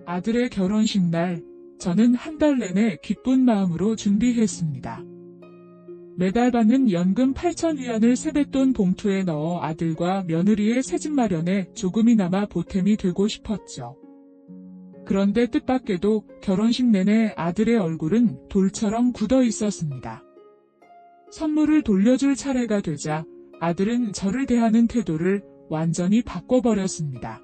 아들의 결혼식 날, 저는 한 달 내내 기쁜 마음으로 준비했습니다. 매달 받는 연금 8,000위안을 세뱃돈 봉투에 넣어 아들과 며느리의 새집 마련에 조금이나마 보탬이 되고 싶었죠. 그런데 뜻밖에도 결혼식 내내 아들의 얼굴은 돌처럼 굳어 있었습니다. 선물을 돌려줄 차례가 되자 아들은 저를 대하는 태도를 완전히 바꿔버렸습니다.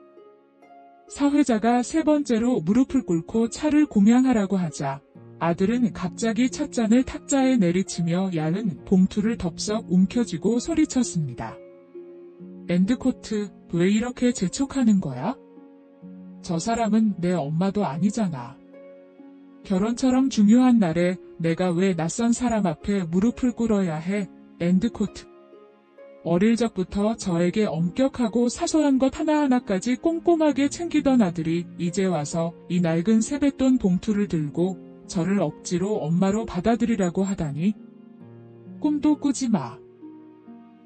사회자가 세 번째로 무릎을 꿇고 차를 공양하라고 하자 아들은 갑자기 찻잔을 탁자에 내리치며 얇은 봉투를 덥석 움켜쥐고 소리쳤습니다. 엔드코트, 왜 이렇게 재촉하는 거야? 저 사람은 내 엄마도 아니잖아. 결혼처럼 중요한 날에 내가 왜 낯선 사람 앞에 무릎을 꿇어야 해? 엔드코트. 어릴 적부터 저에게 엄격하고 사소한 것 하나하나까지 꼼꼼하게 챙기던 아들이 이제 와서 이 낡은 세뱃돈 봉투를 들고 저를 억지로 엄마로 받아들이라고 하다니. 꿈도 꾸지 마.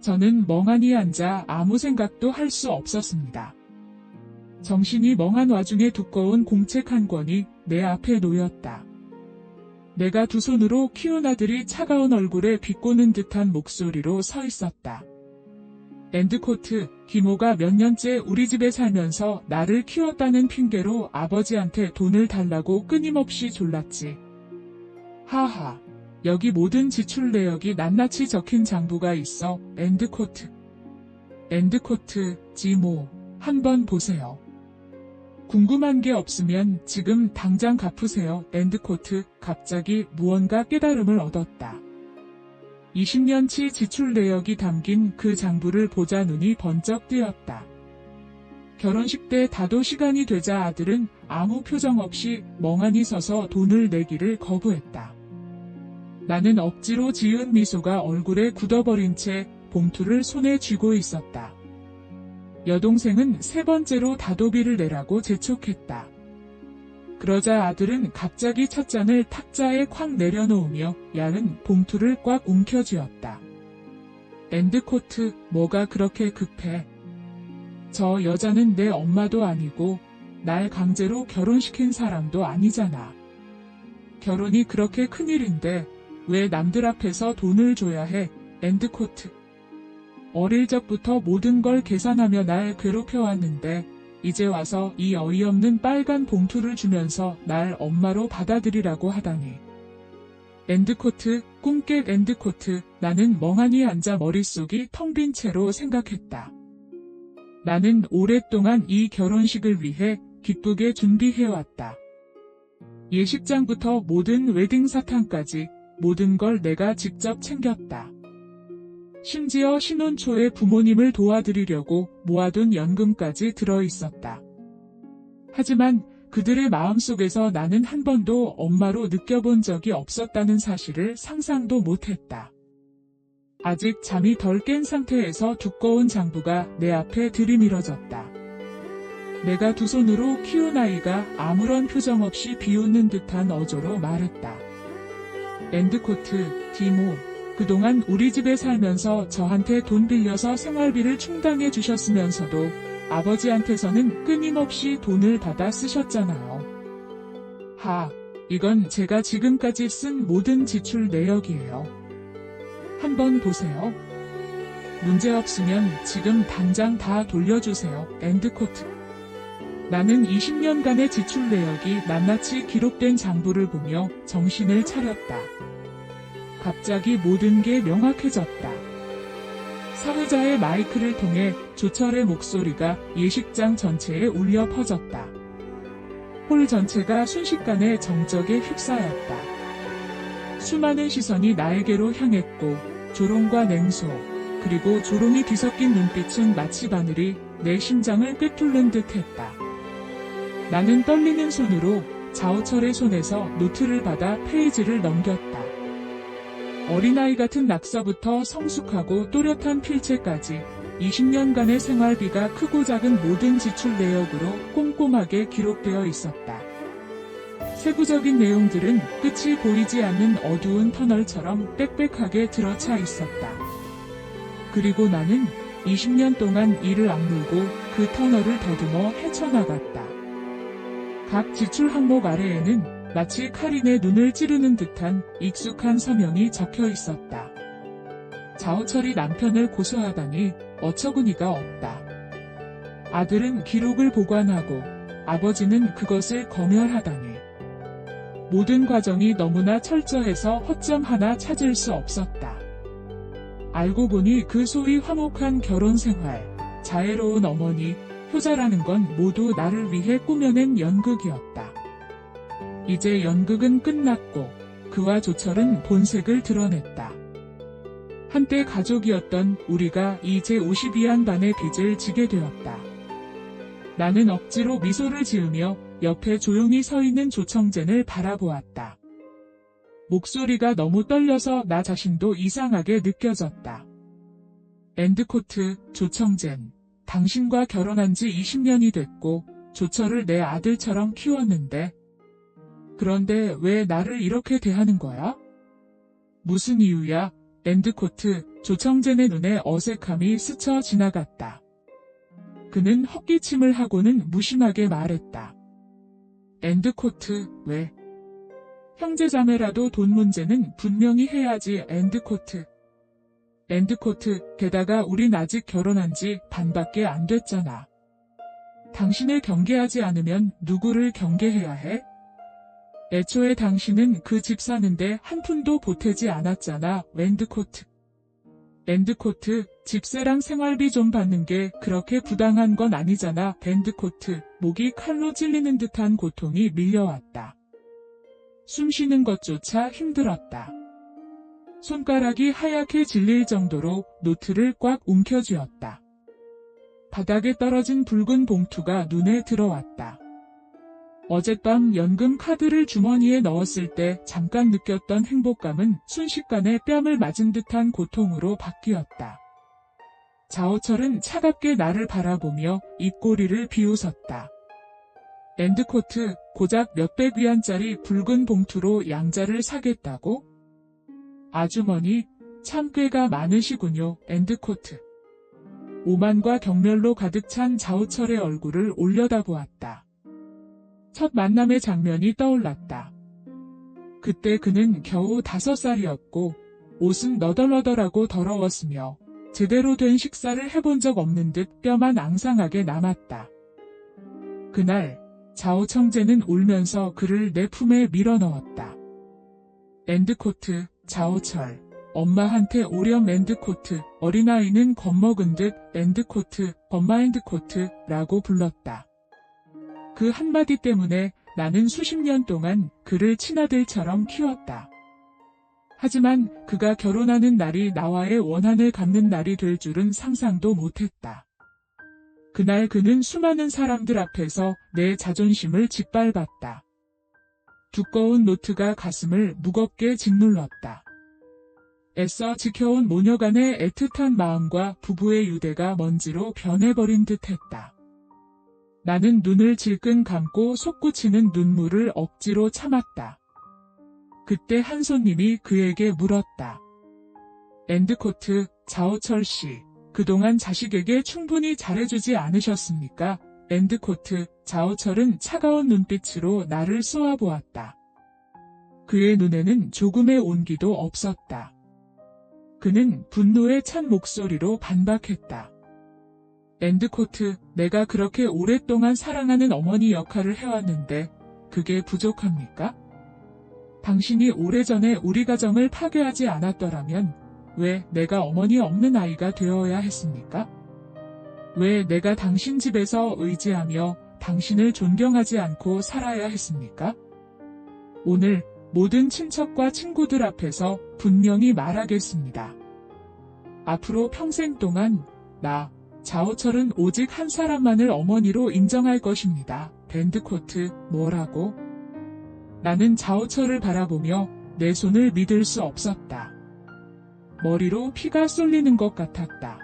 저는 멍하니 앉아 아무 생각도 할 수 없었습니다. 정신이 멍한 와중에 두꺼운 공책 한 권이 내 앞에 놓였다. 내가 두 손으로 키운 아들이 차가운 얼굴에 비꼬는 듯한 목소리로 서 있었다. 엔드코트, 기모가 몇 년째 우리 집에 살면서 나를 키웠다는 핑계로 아버지한테 돈을 달라고 끊임없이 졸랐지. 하하, 여기 모든 지출 내역이 낱낱이 적힌 장부가 있어. 엔드코트. 엔드코트, 지모, 한번 보세요. 궁금한 게 없으면 지금 당장 갚으세요. 엔드코트. 갑자기 무언가 깨달음을 얻었다. 20년치 지출 내역이 담긴 그 장부를 보자 눈이 번쩍 뜨였다. 결혼식 때 다도 시간이 되자 아들은 아무 표정 없이 멍하니 서서 돈을 내기를 거부했다. 나는 억지로 지은 미소가 얼굴에 굳어버린 채 봉투를 손에 쥐고 있었다. 여동생은 세 번째로 다도비를 내라고 재촉했다. 그러자 아들은 갑자기 찻잔을 탁자에 콱 내려놓으며 얇은 봉투를 꽉 움켜쥐었다. 엔드코트, 뭐가 그렇게 급해? 저 여자는 내 엄마도 아니고 날 강제로 결혼시킨 사람도 아니잖아. 결혼이 그렇게 큰일인데 왜 남들 앞에서 돈을 줘야 해? 엔드코트. 어릴 적부터 모든 걸 계산하며 날 괴롭혀왔는데 이제 와서 이 어이없는 빨간 봉투를 주면서 날 엄마로 받아들이라고 하다니. 엔드코트, 꿈깨. 엔드코트. 나는 멍하니 앉아 머릿속이 텅 빈 채로 생각했다. 나는 오랫동안 이 결혼식을 위해 기쁘게 준비해왔다. 예식장부터 모든 웨딩 사탕까지 모든 걸 내가 직접 챙겼다. 심지어 신혼 초에 부모님을 도와드리려고 모아둔 연금까지 들어있었다. 하지만 그들의 마음속에서 나는 한 번도 엄마로 느껴본 적이 없었다는 사실을 상상도 못했다. 아직 잠이 덜 깬 상태에서 두꺼운 장부가 내 앞에 들이밀어졌다. 내가 두 손으로 키운 아이가 아무런 표정 없이 비웃는 듯한 어조로 말했다. 엔드코트, 디모. 그동안 우리 집에 살면서 저한테 돈 빌려서 생활비를 충당해 주셨으면서도 아버지한테서는 끊임없이 돈을 받아 쓰셨잖아요. 이건 제가 지금까지 쓴 모든 지출 내역이에요. 한번 보세요. 문제없으면 지금 당장 다 돌려주세요. 엔드코트. 나는 20년간의 지출 내역이 낱낱이 기록된 장부를 보며 정신을 차렸다. 갑자기 모든 게 명확해졌다. 사회자의 마이크를 통해 조철의 목소리가 예식장 전체에 울려 퍼졌다. 홀 전체가 순식간에 정적에 휩싸였다. 수많은 시선이 나에게로 향했고 조롱과 냉소, 그리고 조롱이 뒤섞인 눈빛은 마치 바늘이 내 심장을 꿰뚫는 듯 했다. 나는 떨리는 손으로 자오철의 손에서 노트를 받아 페이지를 넘겼다. 어린아이 같은 낙서부터 성숙하고 또렷한 필체까지 20년간의 생활비가 크고 작은 모든 지출 내역으로 꼼꼼하게 기록되어 있었다. 세부적인 내용들은 끝이 보이지 않는 어두운 터널처럼 빽빽하게 들어차 있었다. 그리고 나는 20년 동안 이를 악물고 그 터널을 더듬어 헤쳐나갔다. 각 지출 항목 아래에는 마치 칼인의 눈을 찌르는 듯한 익숙한 서명이 적혀 있었다. 자호철이 남편을 고소하다니 어처구니가 없다. 아들은 기록을 보관하고 아버지는 그것을 검열하다니. 모든 과정이 너무나 철저해서 허점 하나 찾을 수 없었다. 알고 보니 그 소위 화목한 결혼 생활, 자애로운 어머니, 효자라는 건 모두 나를 위해 꾸며낸 연극이었다. 이제 연극은 끝났고 그와 조철은 본색을 드러냈다. 한때 가족이었던 우리가 이제 52한 반의 빚을 지게 되었다. 나는 억지로 미소를 지으며 옆에 조용히 서 있는 조청젠을 바라보았다. 목소리가 너무 떨려서 나 자신도 이상하게 느껴졌다. 엔드코트, 조청젠, 당신과 결혼한 지 20년이 됐고 조철을 내 아들처럼 키웠는데 그런데 왜 나를 이렇게 대하는 거야? 무슨 이유야? 엔드코트, 조청젠의 눈에 어색함이 스쳐 지나갔다. 그는 헛기침을 하고는 무심하게 말했다. 엔드코트, 왜? 형제자매라도 돈 문제는 분명히 해야지. 엔드코트. 엔드코트, 게다가 우린 아직 결혼한 지 반밖에 안 됐잖아. 당신을 경계하지 않으면 누구를 경계해야 해? 애초에 당신은 그 집 사는데 한 푼도 보태지 않았잖아. 엔드코트. 엔드코트, 집세랑 생활비 좀 받는 게 그렇게 부당한 건 아니잖아. 엔드코트, 목이 칼로 찔리는 듯한 고통이 밀려왔다. 숨 쉬는 것조차 힘들었다. 손가락이 하얗게 질릴 정도로 노트를 꽉 움켜쥐었다. 바닥에 떨어진 붉은 봉투가 눈에 들어왔다. 어젯밤 연금 카드를 주머니에 넣었을 때 잠깐 느꼈던 행복감은 순식간에 뺨을 맞은 듯한 고통으로 바뀌었다. 자호철은 차갑게 나를 바라보며 입꼬리를 비웃었다. 엔드코트, 고작 몇백 위안짜리 붉은 봉투로 양자를 사겠다고? 아주머니, 참 꾀가 많으시군요. 엔드코트. 오만과 경멸로 가득 찬 자호철의 얼굴을 올려다보았다. 첫 만남의 장면이 떠올랐다. 그때 그는 겨우 5살이었고 옷은 너덜너덜하고 더러웠으며 제대로 된 식사를 해본 적 없는 듯 뼈만 앙상하게 남았다. 그날 자호청제는 울면서 그를 내 품에 밀어넣었다. 엔드코트, 자호철. 엄마한테 오렴. 엔드코트. 어린아이는 겁먹은 듯 엔드코트, 엄마 엔드코트라고 불렀다. 그 한마디 때문에 나는 수십 년 동안 그를 친아들처럼 키웠다. 하지만 그가 결혼하는 날이 나와의 원한을 갚는 날이 될 줄은 상상도 못했다. 그날 그는 수많은 사람들 앞에서 내 자존심을 짓밟았다. 두꺼운 노트가 가슴을 무겁게 짓눌렀다. 애써 지켜온 모녀간의 애틋한 마음과 부부의 유대가 먼지로 변해버린 듯했다. 나는 눈을 질끈 감고 솟구치는 눈물을 억지로 참았다. 그때 한 손님이 그에게 물었다. 엔드코트, 자호철 씨, 그동안 자식에게 충분히 잘해주지 않으셨습니까? 엔드코트, 자호철은 차가운 눈빛으로 나를 쏘아보았다. 그의 눈에는 조금의 온기도 없었다. 그는 분노에 찬 목소리로 반박했다. 엔드코트, 내가 그렇게 오랫동안 사랑하는 어머니 역할을 해왔는데 그게 부족합니까? 당신이 오래전에 우리 가정을 파괴하지 않았더라면 왜 내가 어머니 없는 아이가 되어야 했습니까? 왜 내가 당신 집에서 의지하며 당신을 존경하지 않고 살아야 했습니까? 오늘 모든 친척과 친구들 앞에서 분명히 말하겠습니다. 앞으로 평생 동안 나 자호철은 오직 한 사람만을 어머니로 인정할 것입니다. 엔드코트, 뭐라고? 나는 자호철을 바라보며 내 손을 믿을 수 없었다. 머리로 피가 쏠리는 것 같았다.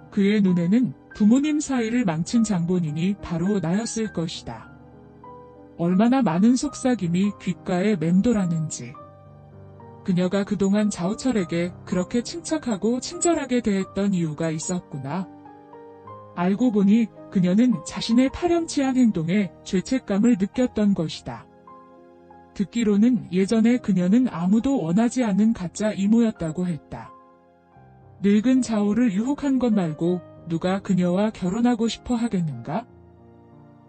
그의 눈에는 부모님 사이를 망친 장본인이 바로 나였을 것이다. 얼마나 많은 속삭임이 귓가에 맴돌았는지. 그녀가 그동안 자호철에게 그렇게 침착하고 친절하게 대했던 이유가 있었구나. 알고 보니 그녀는 자신의 파렴치한 행동에 죄책감을 느꼈던 것이다. 듣기로는 예전에 그녀는 아무도 원하지 않는 가짜 이모였다고 했다. 늙은 자오를 유혹한 것 말고 누가 그녀와 결혼하고 싶어 하겠는가?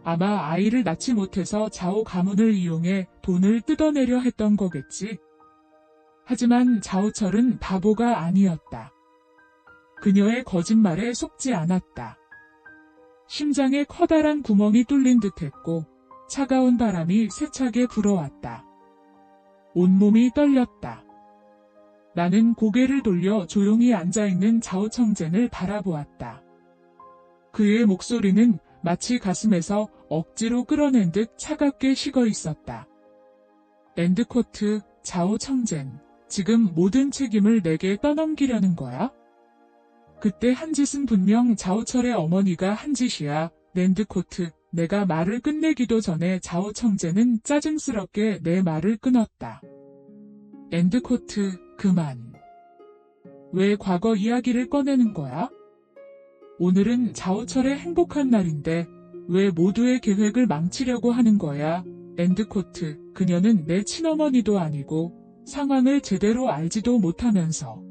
아마 아이를 낳지 못해서 자오 가문을 이용해 돈을 뜯어내려 했던 거겠지. 하지만 자오철은 바보가 아니었다. 그녀의 거짓말에 속지 않았다. 심장에 커다란 구멍이 뚫린 듯했고 차가운 바람이 세차게 불어왔다. 온몸이 떨렸다. 나는 고개를 돌려 조용히 앉아있는 자오 청젠을 바라보았다. 그의 목소리는 마치 가슴에서 억지로 끌어낸 듯 차갑게 식어 있었다. 앤드코트, 자오 청젠, 지금 모든 책임을 내게 떠넘기려는 거야? 그때 한 짓은 분명 자오철의 어머니가 한 짓이야. 앤드코트, 내가 말을 끝내기도 전에 자오 청젠은 짜증스럽게 내 말을 끊었다. 앤드코트, 그만. 왜 과거 이야기를 꺼내는 거야? 오늘은 자오철의 행복한 날인데 왜 모두의 계획을 망치려고 하는 거야? 앤드코트, 그녀는 내 친어머니도 아니고 상황을 제대로 알지도 못하면서.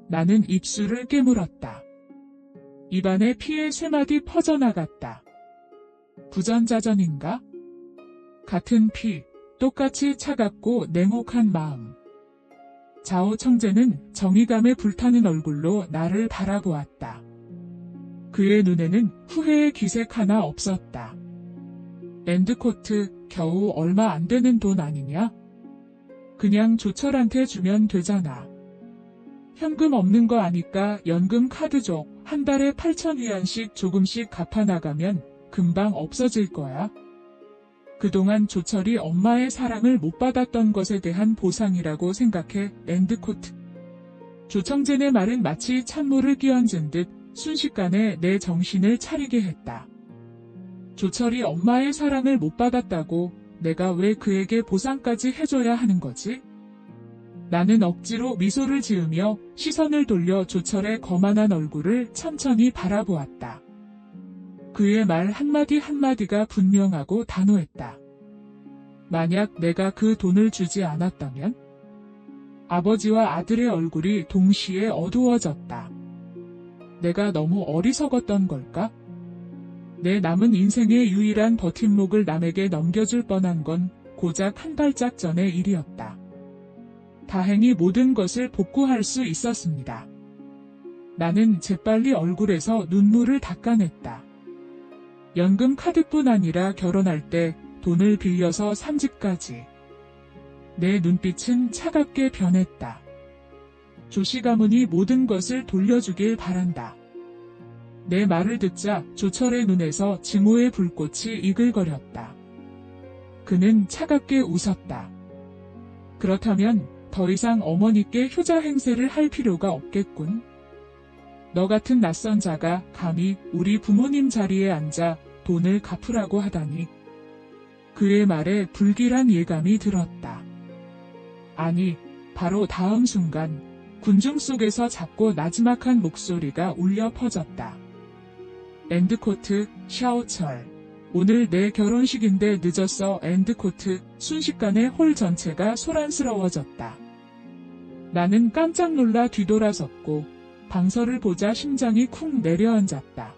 나는 입술을 깨물었다. 입안에 피의 쇠마디 퍼져나갔다. 부전자전인가? 같은 피, 똑같이 차갑고 냉혹한 마음. 자오 청젠은 정의감에 불타는 얼굴로 나를 바라보았다. 그의 눈에는 후회의 기색 하나 없었다. 앤드코트, 겨우 얼마 안 되는 돈 아니냐? 그냥 조철한테 주면 되잖아. 현금 없는 거 아니까 연금 카드 줘. 한 달에 8,000위안씩 조금씩 갚아나가면 금방 없어질 거야. 그동안 조철이 엄마의 사랑을 못 받았던 것에 대한 보상이라고 생각해. 앤드코트. 조청젠의 말은 마치 찬물을 끼얹은 듯 순식간에 내 정신을 차리게 했다. 조철이 엄마의 사랑을 못 받았다고 내가 왜 그에게 보상까지 해줘야 하는 거지? 나는 억지로 미소를 지으며 시선을 돌려 조철의 거만한 얼굴을 천천히 바라보았다. 그의 말 한마디 한마디가 분명하고 단호했다. 만약 내가 그 돈을 주지 않았다면? 아버지와 아들의 얼굴이 동시에 어두워졌다. 내가 너무 어리석었던 걸까? 내 남은 인생의 유일한 버팀목을 남에게 넘겨줄 뻔한 건 고작 한 발짝 전의 일이었다. 다행히 모든 것을 복구할 수 있었습니다. 나는 재빨리 얼굴에서 눈물을 닦아냈다. 연금 카드뿐 아니라 결혼할 때 돈을 빌려서 산 집까지. 내 눈빛은 차갑게 변했다. 조씨 가문이 모든 것을 돌려주길 바란다. 내 말을 듣자 조철의 눈에서 증오의 불꽃이 이글거렸다. 그는 차갑게 웃었다. 그렇다면 더 이상 어머니께 효자 행세를 할 필요가 없겠군. 너 같은 낯선 자가 감히 우리 부모님 자리에 앉아 돈을 갚으라고 하다니. 그의 말에 불길한 예감이 들었다. 아니, 바로 다음 순간 군중 속에서 작고 나지막한 목소리가 울려 퍼졌다. 앤드코트, 샤오철. 오늘 내 결혼식인데 늦었어. 앤드코트. 순식간에 홀 전체가 소란스러워졌다. 나는 깜짝 놀라 뒤돌아섰고 방설을 보자 심장이 쿵 내려앉았다.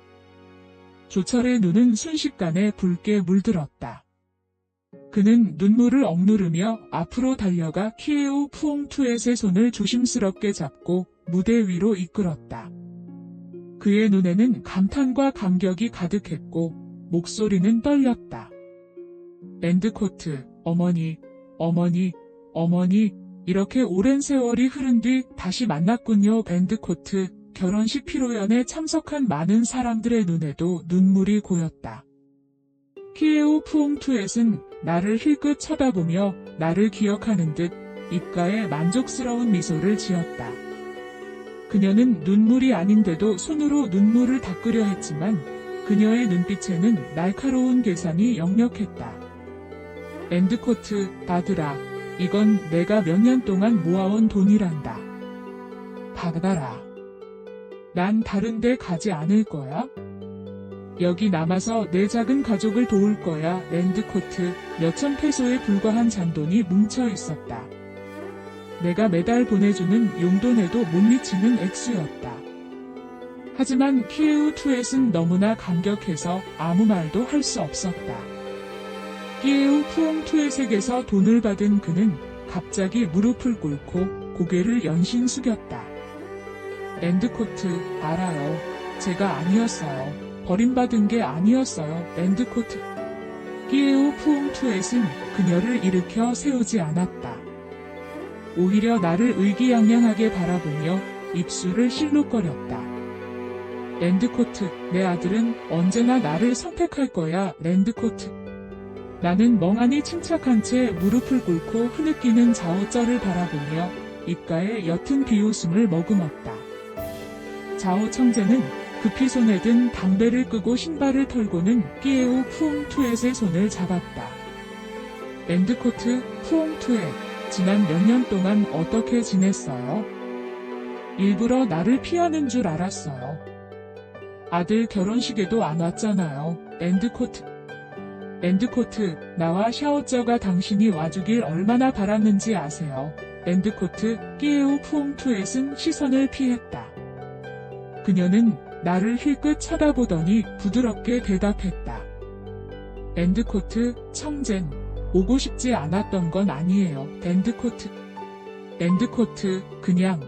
조철의 눈은 순식간에 붉게 물들었다. 그는 눈물을 억누르며 앞으로 달려가 키에오 푸옹투엣의 손을 조심스럽게 잡고 무대 위로 이끌었다. 그의 눈에는 감탄과 감격이 가득했고 목소리는 떨렸다. 앤드코트, 어머니, 어머니, 어머니, 이렇게 오랜 세월이 흐른 뒤 다시 만났군요. 앤드코트, 결혼식 피로연에 참석한 많은 사람들의 눈에도 눈물이 고였다. 키에오 푸옹투엣은 나를 힐끗 쳐다보며 나를 기억하는 듯 입가에 만족스러운 미소를 지었다. 그녀는 눈물이 아닌데도 손으로 눈물을 닦으려 했지만 그녀의 눈빛에는 날카로운 계산이 역력했다. 앤드코트, 아들아, 이건 내가 몇 년 동안 모아온 돈이란다. 받아라. 난 다른 데 가지 않을 거야. 여기 남아서 내 작은 가족을 도울 거야. 랜드코트. 몇천 페소에 불과한 잔돈이 뭉쳐 있었다. 내가 매달 보내주는 용돈에도 못 미치는 액수였다. 하지만 키에우 투엣은 너무나 감격해서 아무 말도 할 수 없었다. 키에우 푸옹 투엣에게서 돈을 받은 그는 갑자기 무릎을 꿇고 고개를 연신 숙였다. 랜드코트, 알아요. 제가 아니었어요. 버림받은 게 아니었어요. 랜드코트. 키에우 푸옹 투엣은 그녀를 일으켜 세우지 않았다. 오히려 나를 의기양양하게 바라보며 입술을 실룩거렸다. 랜드코트, 내 아들은 언제나 나를 선택할 거야. 랜드코트. 나는 멍하니 침착한 채 무릎을 꿇고 흐느끼는 자오쩌를 바라보며 입가에 옅은 비웃음을 머금었다. 자오 청재는 급히 손에 든 담배를 끄고 신발을 털고는 끼에오 푸옹 투엣의 손을 잡았다. 랜드코트, 푸옹 투엣, 지난 몇 년 동안 어떻게 지냈어요? 일부러 나를 피하는 줄 알았어요. 아들 결혼식에도 안 왔잖아요. 랜드코트. 랜드코트, 나와 샤오쩌가 당신이 와주길 얼마나 바랐는지 아세요? 랜드코트, 끼에오 푸옹 투엣은 시선을 피했다. 그녀는 나를 힐끗 쳐다보더니 부드럽게 대답했다. 랜드코트, 청젠, 오고 싶지 않았던 건 아니에요. 랜드코트. 랜드코트, 그냥,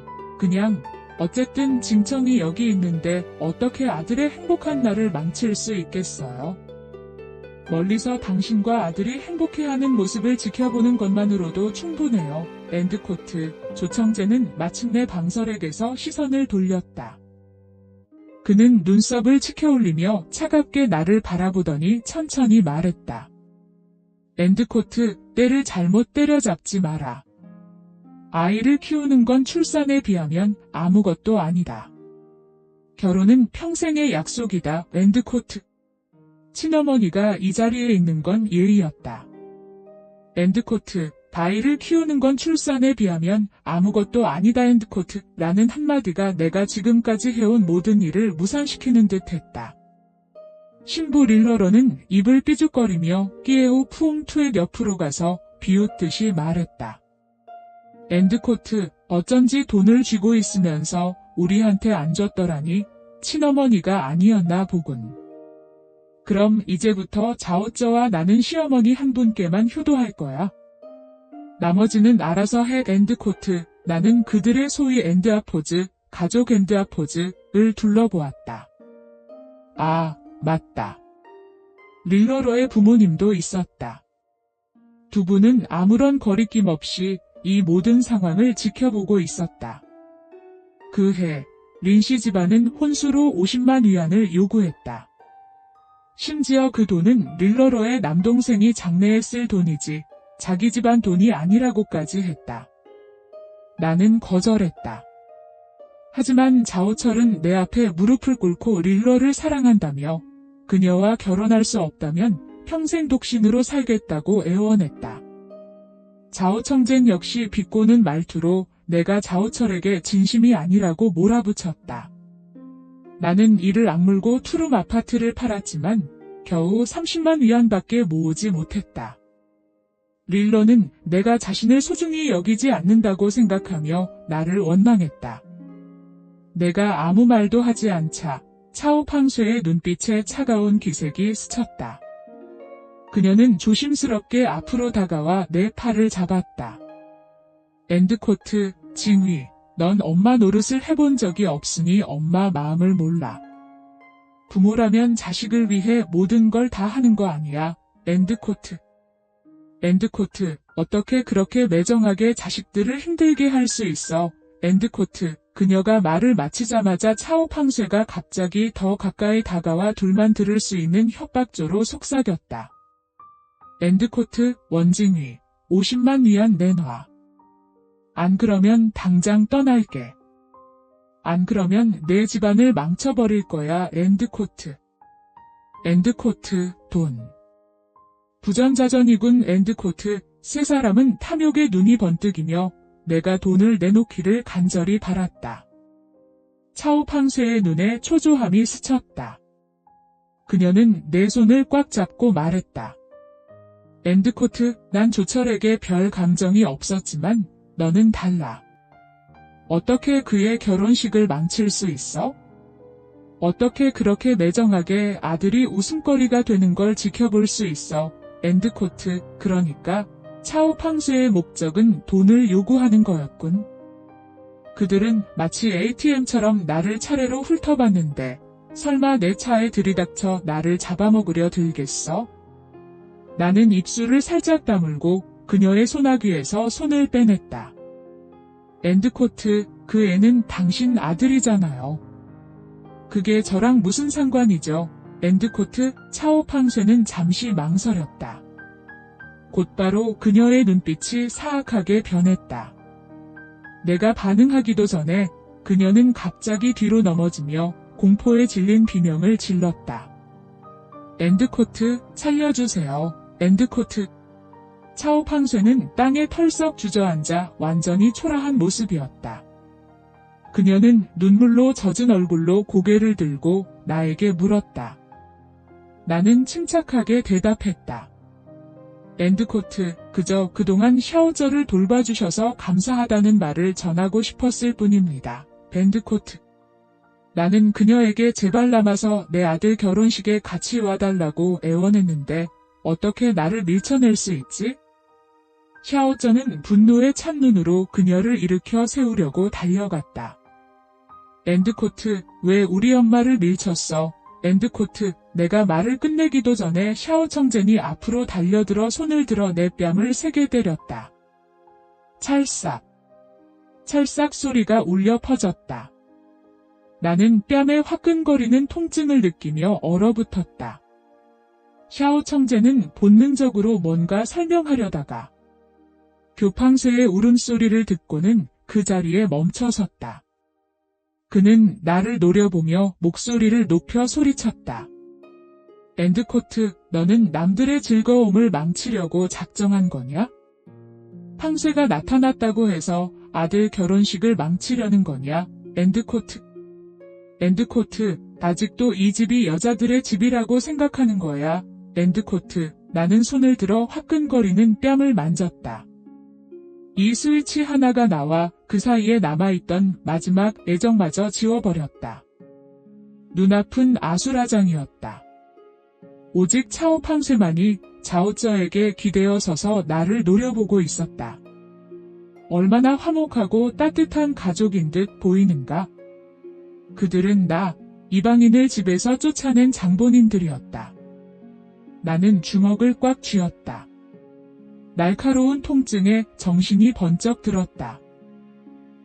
어쨌든 진청이 여기 있는데 어떻게 아들의 행복한 날을 망칠 수 있겠어요? 멀리서 당신과 아들이 행복해하는 모습을 지켜보는 것만으로도 충분해요. 랜드코트, 조청재는 마침내 방설에게서 시선을 돌렸다. 그는 눈썹을 치켜올리며 차갑게 나를 바라보더니 천천히 말했다. 랜드코트, 때를 잘못 때려잡지 마라. 아이를 키우는 건 출산에 비하면 아무것도 아니다. 결혼은 평생의 약속이다. 랜드코트. 친어머니가 이 자리에 있는 건 예의였다. 랜드코트, 아이를 키우는 건 출산에 비하면 아무것도 아니다. 랜드코트. 라는 한마디가 내가 지금까지 해온 모든 일을 무산시키는 듯 했다. 신부 릴러러는 입을 삐죽거리며 끼에오 푸옹 투엣 옆으로 가서 비웃듯이 말했다. 랜드코트, 어쩐지 돈을 쥐고 있으면서 우리한테 안 줬더라니. 친어머니가 아니었나 보군. 그럼 이제부터 자오쩌와 나는 시어머니 한 분께만 효도할 거야. 나머지는 알아서 해. 랜드코트. 나는 그들의 소위 엔드아포즈, 가족 엔드아포즈를 둘러보았다. 아, 맞다. 릴러러의 부모님도 있었다. 두 분은 아무런 거리낌 없이 이 모든 상황을 지켜보고 있었다. 그 해, 린씨 집안은 혼수로 50만 위안을 요구했다. 심지어 그 돈은 릴러러의 남동생이 장래에 쓸 돈이지 자기 집안 돈이 아니라고까지 했다. 나는 거절했다. 하지만 자오철은 내 앞에 무릎을 꿇고 릴러를 사랑한다며 그녀와 결혼할 수 없다면 평생 독신으로 살겠다고 애원했다. 자오청젠 역시 비꼬는 말투로 내가 자오철에게 진심이 아니라고 몰아붙였다. 나는 이를 악물고 투룸 아파트를 팔았지만 겨우 30만 위안밖에 모으지 못했다. 릴러는 내가 자신을 소중히 여기지 않는다고 생각하며 나를 원망했다. 내가 아무 말도 하지 않자 차오팡쇠의 눈빛에 차가운 기색이 스쳤다. 그녀는 조심스럽게 앞으로 다가와 내 팔을 잡았다. 랜드코트, 징휘, 넌 엄마 노릇을 해본 적이 없으니 엄마 마음을 몰라. 부모라면 자식을 위해 모든 걸 다 하는 거 아니야. 랜드코트. 랜드코트, 어떻게 그렇게 매정하게 자식들을 힘들게 할 수 있어. 랜드코트. 그녀가 말을 마치자마자 차오팡쇠가 갑자기 더 가까이 다가와 둘만 들을 수 있는 협박조로 속삭였다. 랜드코트, 원징휘, 50만 위안 내놔. 안 그러면 당장 떠날게. 안 그러면 내 집안을 망쳐버릴 거야. 랜드코트. 랜드코트, 돈. 부전자전이군. 랜드코트. 세 사람은 탐욕에 눈이 번뜩이며 내가 돈을 내놓기를 간절히 바랐다. 차오팡쇠의 눈에 초조함이 스쳤다. 그녀는 내 손을 꽉 잡고 말했다. 엔드코트, 난 조철에게 별 감정이 없었지만 너는 달라. 어떻게 그의 결혼식을 망칠 수 있어? 어떻게 그렇게 매정하게 아들이 웃음거리가 되는 걸 지켜볼 수 있어? 엔드코트, 그러니까 차오팡스의 목적은 돈을 요구하는 거였군. 그들은 마치 ATM처럼 나를 차례로 훑어봤는데 설마 내 차에 들이닥쳐 나를 잡아먹으려 들겠어? 나는 입술을 살짝 다물고 그녀의 소나귀에서 손을 빼냈다. 엔드코트, 그 애는 당신 아들이잖아요. 그게 저랑 무슨 상관이죠? 엔드코트, 차오팡쇠는 잠시 망설였다. 곧바로 그녀의 눈빛이 사악하게 변했다. 내가 반응하기도 전에 그녀는 갑자기 뒤로 넘어지며 공포에 질린 비명을 질렀다. 엔드코트, 살려주세요. 엔드코트. 차오팡쇠는 땅에 털썩 주저앉아 완전히 초라한 모습이었다. 그녀는 눈물로 젖은 얼굴로 고개를 들고 나에게 물었다. 나는 침착하게 대답했다. 엔드코트, 그저 그동안 샤오저를 돌봐주셔서 감사하다는 말을 전하고 싶었을 뿐입니다. 엔드코트. 나는 그녀에게 제발 남아서 내 아들 결혼식에 같이 와달라고 애원했는데 어떻게 나를 밀쳐낼 수 있지? 샤오저는 분노에 찬 눈으로 그녀를 일으켜 세우려고 달려갔다. 엔드코트, 왜 우리 엄마를 밀쳤어? 엔드코트, 내가 말을 끝내기도 전에 샤오 청젠이 앞으로 달려들어 손을 들어 내 뺨을 세게 때렸다. 찰싹. 찰싹 소리가 울려 퍼졌다. 나는 뺨에 화끈거리는 통증을 느끼며 얼어붙었다. 샤오 청젠은 본능적으로 뭔가 설명하려다가 교팡쇠의 울음소리를 듣고는 그 자리에 멈춰섰다. 그는 나를 노려보며 목소리를 높여 소리쳤다. 엔드코트, 너는 남들의 즐거움을 망치려고 작정한 거냐? 팡쇠가 나타났다고 해서 아들 결혼식을 망치려는 거냐? 엔드코트. 엔드코트, 아직도 이 집이 여자들의 집이라고 생각하는 거야. 엔드코트, 나는 손을 들어 화끈거리는 뺨을 만졌다. 이 스위치 하나가 나와 그 사이에 남아있던 마지막 애정마저 지워버렸다. 눈아픈 아수라장이었다. 오직 차오팡쇠만이 자오쩌에게 기대어 서서 나를 노려보고 있었다. 얼마나 화목하고 따뜻한 가족인 듯 보이는가? 그들은 나, 이방인을 집에서 쫓아낸 장본인들이었다. 나는 주먹을 꽉 쥐었다. 날카로운 통증에 정신이 번쩍 들었다.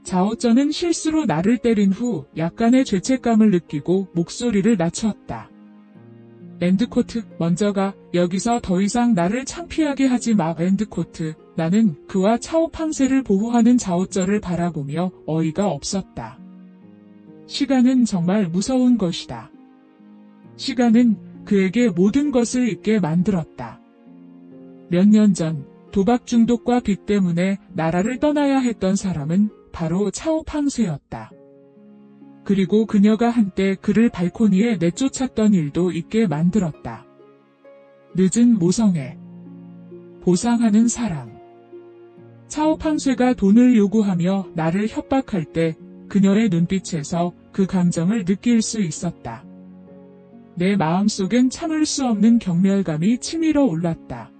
자오쩌는 실수로 나를 때린 후 약간의 죄책감을 느끼고 목소리를 낮췄다. 엔드코트, 먼저 가. 여기서 더 이상 나를 창피하게 하지 마. 엔드코트. 나는 그와 차오팡쇠를 보호하는 자오쩌를 바라보며 어이가 없었다. 시간은 정말 무서운 것이다. 시간은 그에게 모든 것을 잊게 만들었다. 몇 년 전 도박 중독과 빚 때문에 나라를 떠나야 했던 사람은 바로 차오팡쇠였다. 그리고 그녀가 한때 그를 발코니에 내쫓았던 일도 잊게 만들었다. 늦은 모성애. 보상하는 사랑. 차오팡쇠가 돈을 요구하며 나를 협박할 때 그녀의 눈빛에서 그 감정을 느낄 수 있었다. 내 마음속엔 참을 수 없는 경멸감이 치밀어 올랐다.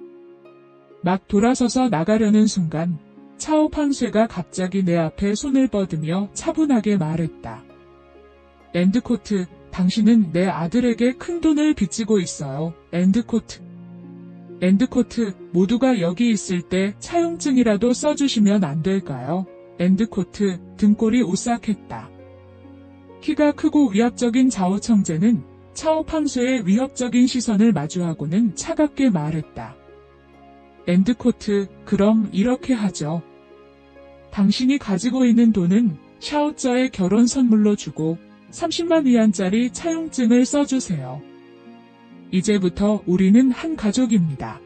막 돌아서서 나가려는 순간 차오팡쇠가 갑자기 내 앞에 손을 뻗으며 차분하게 말했다. 엔드코트, 당신은 내 아들에게 큰 돈을 빚지고 있어요. 엔드코트. 엔드코트, 모두가 여기 있을 때 차용증이라도 써주시면 안 될까요? 엔드코트, 등골이 오싹했다. 키가 크고 위압적인 자오청제는 차오팡쇠의 위협적인 시선을 마주하고는 차갑게 말했다. 엔드코트, 그럼 이렇게 하죠. 당신이 가지고 있는 돈은 샤오쩌의 결혼 선물로 주고 30만 위안짜리 차용증을 써주세요. 이제부터 우리는 한 가족입니다.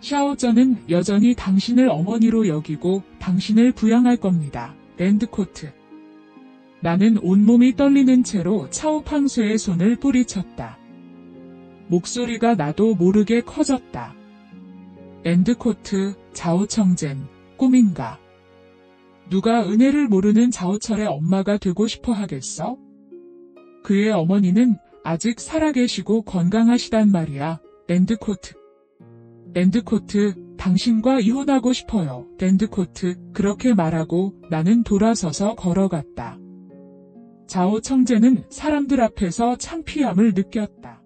샤오쩌는 여전히 당신을 어머니로 여기고 당신을 부양할 겁니다. 엔드코트. 나는 온몸이 떨리는 채로 차오팡쇠의 손을 뿌리쳤다. 목소리가 나도 모르게 커졌다. 엔드코트, 자오청젠, 꿈인가? 누가 은혜를 모르는 자오철의 엄마가 되고 싶어 하겠어? 그의 어머니는 아직 살아계시고 건강하시단 말이야. 엔드코트. 엔드코트, 당신과 이혼하고 싶어요. 엔드코트, 그렇게 말하고 나는 돌아서서 걸어갔다. 자오청젠은 사람들 앞에서 창피함을 느꼈다.